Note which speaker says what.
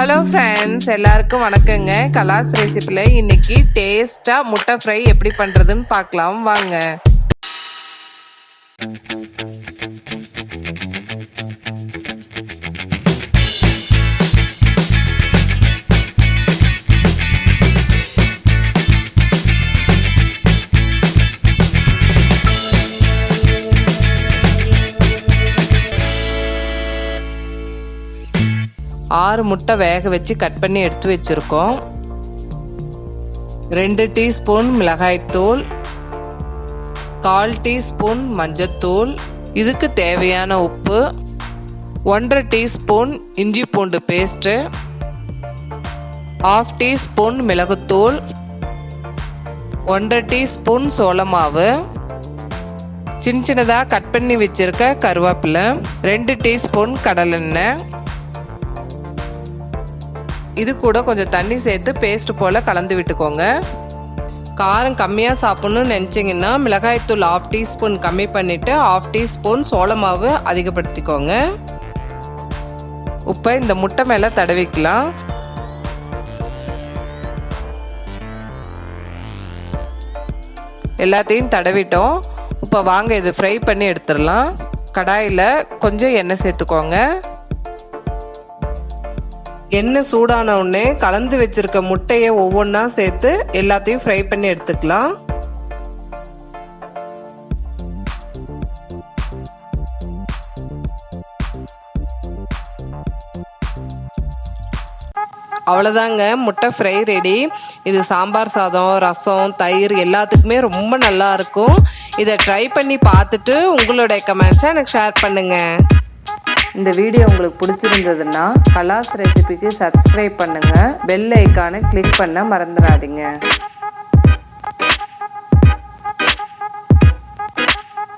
Speaker 1: Hello friends, எல்லாருக்கும் வணக்கங்க. கலாஸ் ரெசிபியில் இன்னைக்கு டேஸ்ட்டாக முட்டை ஃப்ரை எப்படி பண்ணுறதுன்னு பார்க்கலாம் வாங்க. ஆறு முட்டை வேக வச்சு கட் பண்ணி எடுத்து வச்சிருக்கோம். 2 டீஸ்பூன் மிளகாய்த்தூள், 1/4 டீஸ்பூன் மஞ்சத்தூள், இதுக்கு தேவையான உப்பு, 1/2 டீஸ்பூன் இஞ்சி பூண்டு பேஸ்ட்டு, 1/2 டீஸ்பூன் மிளகுத்தூள், 1/2 டீஸ்பூன் சோளமாவு, சின்னதாக கட் பண்ணி வச்சிருக்க கருவேப்பிலை, 2 டீஸ்பூன் கடலெண்ணெய். இது கூட கொஞ்சம் தண்ணி சேர்த்து பேஸ்ட் போல் கலந்து விட்டுக்கோங்க. காரம் கம்மியாக சாப்பிட்ணுன்னு நினச்சிங்கன்னா மிளகாய்த்தூள் 1/2 டீஸ்பூன் கம்மி பண்ணிவிட்டு 1/2 டீஸ்பூன் சோளமாவு அதிகப்படுத்திக்கோங்க. உப்பை இந்த முட்டை மேலே தடவிக்கலாம். எல்லாத்தையும் தடவிட்டோம். இப்போ வாங்க இது ஃப்ரை பண்ணி எடுத்துடலாம். கடாயில் கொஞ்சம் எண்ணெய் சேர்த்துக்கோங்க. எண்ணெய் சூடான உடனே கலந்து வச்சிருக்க முட்டையை ஒவ்வொன்றா சேர்த்து எல்லாத்தையும் ஃப்ரை பண்ணி எடுத்துக்கலாம். அவ்வளோதாங்க, முட்டை ஃப்ரை ரெடி. இது சாம்பார் சாதம், ரசம், தயிர் எல்லாத்துக்குமே ரொம்ப நல்லா இருக்கும். இதை ட்ரை பண்ணி பார்த்துட்டு உங்களுடைய கமெண்ட்ஸை எனக்கு ஷேர் பண்ணுங்கள். இந்த வீடியோ உங்களுக்கு பிடிச்சிருந்ததுன்னா கலாஸ் ரெசிபிக்கு சப்ஸ்கிரைப் பண்ணுங்கள். பெல் ஐக்கானை கிளிக் பண்ண மறந்துடாதீங்க.